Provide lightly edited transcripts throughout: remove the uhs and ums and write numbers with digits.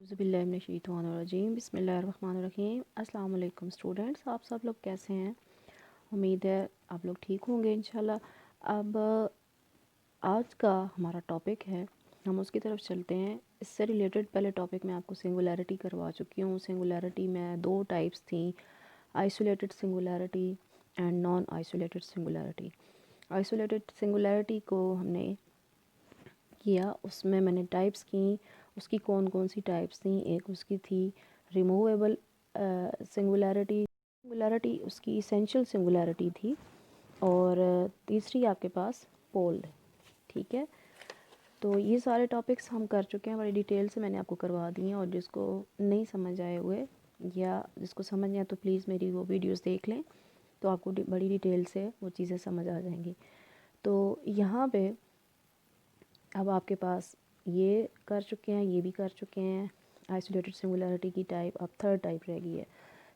बिस्मिल्लाहिर्रहमानिर्रहीम बिस्मिल्लाहिर्रहमानिर्रहीम अस्सलाम वालेकुम स्टूडेंट्स, आप सब लोग कैसे हैं। उम्मीद है आप लोग ठीक होंगे इंशाल्लाह। अब आज का हमारा टॉपिक है, हम उसकी तरफ चलते हैं। इससे रिलेटेड पहले टॉपिक में आपको सिंगुलैरिटी करवा चुकी हूँ। सिंगुलैरिटी में दो टाइप्स थी, isolated singularity and non isolated singularity. Isolated singularity को हमने किया, उसमें मैंने टाइप्स की, उसकी कौन कौन सी टाइप्स थी। एक उसकी थी रिमूवेबल सिंगुलैरिटी, सिंगुलैरिटी उसकी इसेंशियल सिंगुलैरिटी थी, और तीसरी आपके पास पोल्ड। ठीक है, तो ये सारे टॉपिक्स हम कर चुके हैं, बड़ी डिटेल से मैंने आपको करवा दी हैं। और जिसको नहीं समझ आए हुए या जिसको समझ नहीं आए तो प्लीज़ मेरी वो वीडियोस देख लें, तो आपको बड़ी डिटेल से वो चीज़ें समझ आ जाएंगी। तो यहाँ पे अब आपके पास ये कर चुके हैं, ये भी कर चुके हैं आइसोलेटेड सिंगुलैरिटी की टाइप। अब थर्ड टाइप रह गई है।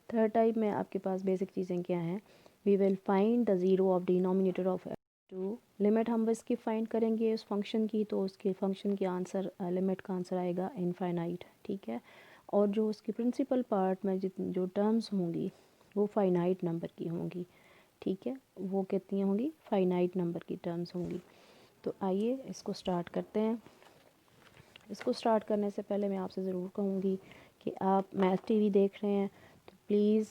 थर्ड टाइप में आपके पास बेसिक चीज़ें क्या हैं। We will find the zero of denominator of two. Limit हम इसकी फाइंड करेंगे उस फंक्शन की, तो उसके फंक्शन के आंसर, लिमिट का आंसर आएगा इनफाइनाइट। ठीक है, और जो उसकी प्रिंसिपल पार्ट में जितनी जो टर्म्स होंगी वो फाइनाइट नंबर की होंगी। ठीक है, वो कितनी होंगी, फाइनाइट नंबर की टर्म्स होंगी। तो आइए इसको स्टार्ट करते हैं। इसको स्टार्ट करने से पहले मैं आपसे ज़रूर कहूँगी कि आप मैथ टीवी देख रहे हैं तो प्लीज़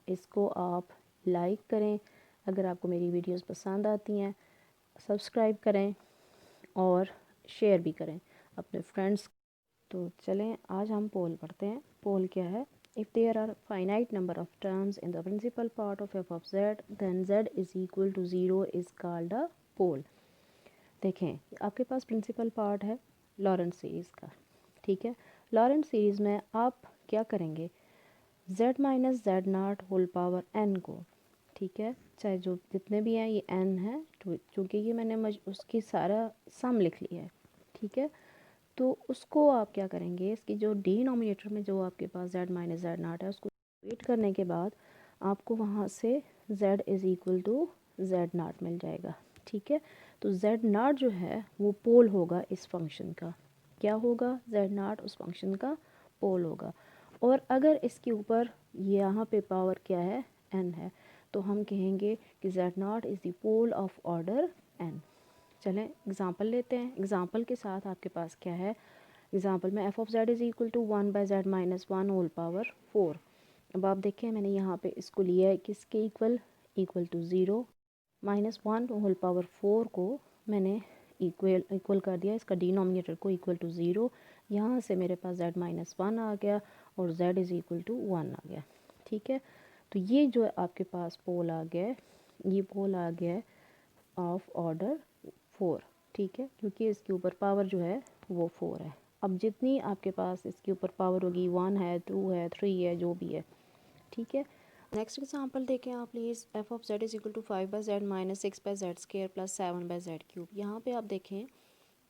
इसको आप लाइक करें, अगर आपको मेरी वीडियोस पसंद आती हैं सब्सक्राइब करें और शेयर भी करें अपने फ्रेंड्स। तो चलें आज हम पोल पढ़ते हैं। पोल क्या है। If there are finite number of terms in the principal part of F of Z then Z is equal to zero is called a pole. देखें, आपके पास प्रिंसिपल पार्ट है लॉरेंट सीरीज़ का। ठीक है, लॉरेंट सीरीज़ में आप क्या करेंगे, z माइनस जेड नाट होल पावर n को, ठीक है, चाहे जो जितने भी हैं ये n है, चूँकि ये मैंने उसकी सारा सम लिख लिया है। ठीक है, तो उसको आप क्या करेंगे, इसकी जो डिनोमिनेटर में जो आपके पास z माइनस जेड नाट है उसको वेट करने के बाद आपको वहाँ से z is equal to Z naught मिल जाएगा। ठीक है, तो जेड नाट जो है वो पोल होगा इस फंक्शन का। क्या होगा, जेड नाट उस फंक्शन का पोल होगा। और अगर इसके ऊपर यहाँ पे पावर क्या है, n है, तो हम कहेंगे कि z naught is the pole of order n। चलें एग्ज़ाम्पल लेते हैं। एग्ज़ाम्पल के साथ आपके पास क्या है, एग्ज़ाम्पल में f of z is equal to 1 by z minus 1 whole power 4। अब आप देखें मैंने यहाँ पे इसको लिया है किसके equal, equal to zero. -1 whole power 4 को मैंने इक्वल कर दिया, इसका डिनोमिनेटर को इक्वल टू ज़ीरो। यहाँ से मेरे पास z माइनस 1 आ गया और z इज़ इक्वल टू 1 आ गया। ठीक है, तो ये जो आपके पास पोल आ गया है, ये पोल आ गया है ऑफ ऑर्डर 4। ठीक है, क्योंकि इसके ऊपर पावर जो है वो 4 है। अब जितनी आपके पास इसके ऊपर पावर होगी, 1 है, 2 है, 3 है, जो भी है। ठीक है, नेक्स्ट एग्जांपल देखें आप please. F of Z is equal to 5 by z minus 6 by z square plus 7 by z cube. यहाँ पे आप देखें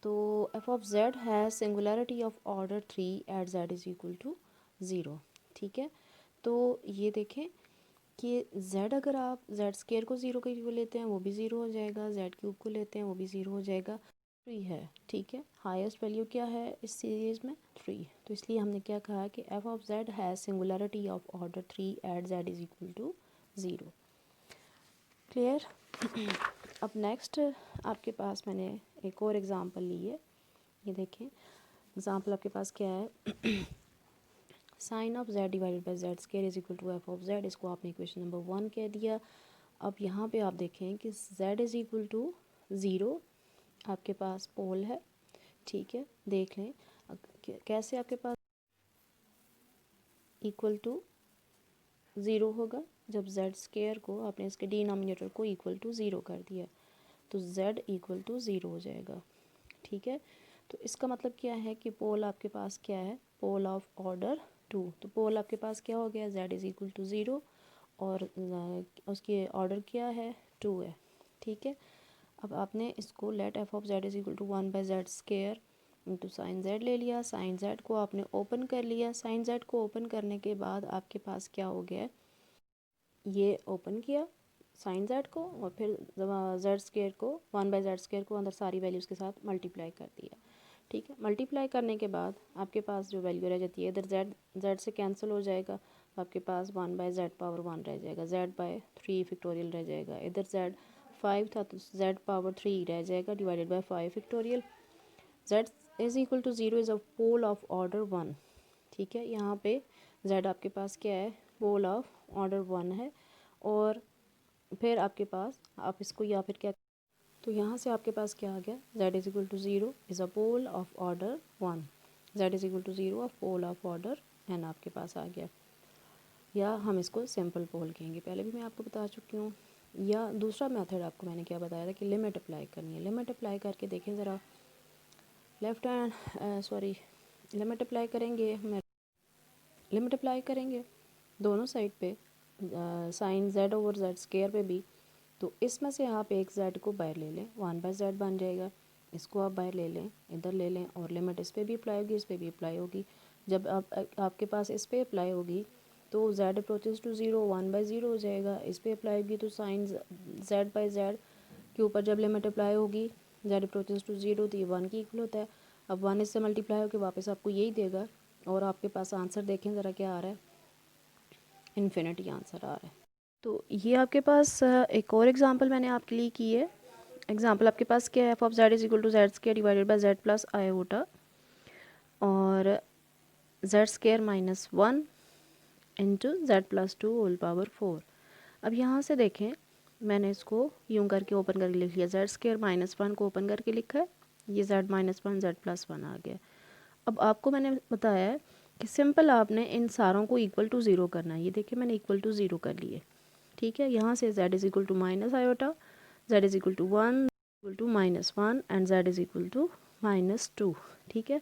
तो एफ ऑफ जेड है singularity of order 3 at z is equal to 0। ठीक है, तो ये देखें कि z अगर आप जेड स्केयर को 0 के इक्वल लेते हैं वो भी 0 हो जाएगा, जेड क्यूब को लेते हैं वो भी 0 हो जाएगा। 3 है। ठीक है, हाईएस्ट वैल्यू क्या है इस सीरीज़ में, 3। तो इसलिए हमने क्या कहा कि एफ ऑफ जेड है singularity of order 3 at z is equal to 0। Clear. अब नेक्स्ट आपके पास मैंने एक और एग्ज़ाम्पल ली है। ये देखें एग्ज़ाम्पल आपके पास क्या है, sine of z divided by z square is equal to f of z. इसको आपने इक्वेशन नंबर 1 कह दिया। अब यहाँ पे आप देखें कि z इज़ इक्वल टू 0 आपके पास पोल है। ठीक है, देख लें कैसे आपके पास इक्वल टू 0 होगा, जब z स्केयर को आपने इसके डिनोमिनेटर को इक्वल टू 0 कर दिया तो z इक्वल टू 0 हो जाएगा। ठीक है, तो इसका मतलब क्या है कि पोल आपके पास क्या है, पोल ऑफ ऑर्डर 2। तो पोल आपके पास क्या हो गया, z इज़ इक्वल टू 0 और उसकी ऑर्डर क्या है, 2 है। ठीक है, अब आपने इसको let f of Z is equal to 1 by z square into sine z ले लिया। साइन जेड को आपने ओपन कर लिया। साइन जेड को ओपन करने के बाद आपके पास क्या हो गया, ये ओपन किया साइन जेड को और फिर जेड स्केयर को 1 बाई जेड स्केयर को अंदर सारी वैल्यूज़ के साथ मल्टीप्लाई कर दिया। ठीक है। मल्टीप्लाई करने के बाद आपके पास जो वैल्यू रह जाती है, इधर जेड से कैंसिल हो जाएगा, तो आपके पास 1/z⁻1 रह जाएगा, z/3 फैक्टोरियल रह जाएगा। इधर z5 था तो z⁻3 रह जाएगा divided by 5 factorial. z is equal to 0 is a pole of order 1। ठीक है, यहाँ पे z आपके पास क्या है, पोल ऑफ ऑर्डर 1 है। और फिर आपके पास आप इसको या फिर क्या, तो यहाँ से आपके पास क्या आ गया, z is equal to 0 is a pole of order 1, z is equal to 0 of pole of order n आपके पास आ गया। या हम इसको सिंपल पोल कहेंगे, पहले भी मैं आपको बता चुकी हूँ। या दूसरा मेथड आपको मैंने क्या बताया था कि लिमिट अप्लाई करनी है। लिमिट अप्लाई करके देखें ज़रा, लेफ़्ट हैंड लिमिट अप्लाई करेंगे, मैं लिमिट अप्लाई करेंगे दोनों साइड पे, sine z over z square पे भी। तो इसमें से आप एक z को बाहर ले लें, 1/z बन जाएगा। इसको आप बाहर ले लें, इधर ले लें, और लिमिट इस पर भी अप्लाई होगी, इस पर भी अप्लाई होगी। जब आपके पास इस पर अप्लाई होगी तो z अप्रोचेज टू 0 1/0 हो जाएगा। इस पर अप्लाई होगी तो साइन z/z के ऊपर जब लिमिट अप्लाई होगी, z अप्रोचेज टू 0 तो ये 1 की इक्वल होता है। अब 1 इससे मल्टीप्लाई होकर वापस आपको यही देगा, और आपके पास आंसर देखें ज़रा क्या आ रहा है, इन्फिनिटी आंसर आ रहा है। तो ये आपके पास एक और एग्जांपल मैंने आपके लिए की है। एग्जांपल आपके पास क्या है, F of Z is equal to Z square divided by Z plus iota और Z square minus 1 into Z plus 2 whole power 4। अब यहाँ से देखें, मैंने इसको यूँ करके ओपन करके लिख लिया, जेड स्क्वायर माइनस 1 को ओपन करके लिखा है, ये जेड माइनस 1 जेड प्लस 1 आ गया। अब आपको मैंने बताया है कि सिंपल आपने इन सारों को इक्वल टू 0 करना है। ये देखिए मैंने इक्वल टू 0 कर लिए। ठीक है, यहाँ से z is equal to minus iota, z is equal to 1 equal to -1 and z is equal to -2। ठीक है,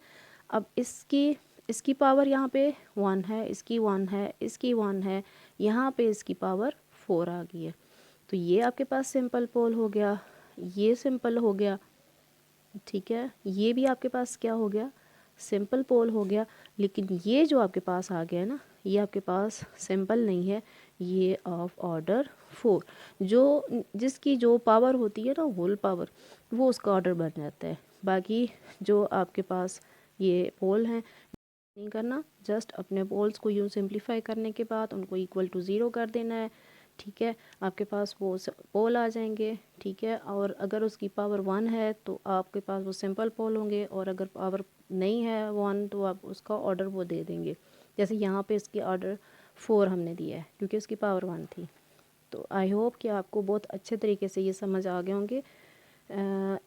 अब इसकी पावर यहाँ पे 1 है, इसकी 1 है, इसकी 1 है, यहाँ पे इसकी पावर 4 आ गई है। तो ये आपके पास सिंपल पोल हो गया, ये सिंपल हो गया। ठीक है, ये भी आपके पास क्या हो गया, सिंपल पोल हो गया। लेकिन ये जो आपके पास आ गया ना, ये आपके पास सिंपल नहीं है, ये ऑफ ऑर्डर 4, जो जिसकी जो पावर होती है ना होल पावर, वो उसका ऑर्डर बन जाता है। बाकी जो आपके पास ये पोल हैं, नहीं करना, जस्ट अपने पोल्स को यूँ सिंप्लीफाई करने के बाद उनको इक्वल टू 0 कर देना है। ठीक है, आपके पास वो पोल आ जाएंगे। ठीक है, और अगर उसकी पावर 1 है तो आपके पास वो सिंपल पोल होंगे, और अगर पावर नहीं है 1 तो आप उसका ऑर्डर वो दे देंगे। जैसे यहाँ पे इसकी ऑर्डर 4 हमने दिया है क्योंकि उसकी पावर 1 थी। तो आई होप कि आपको बहुत अच्छे तरीके से ये समझ आ गए होंगे।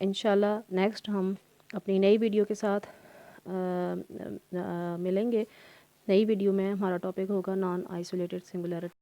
इंशाल्लाह नेक्स्ट हम अपनी नई वीडियो के साथ मिलेंगे। नई वीडियो में हमारा टॉपिक होगा नॉन आइसोलेटेड सिंगुलरिटी।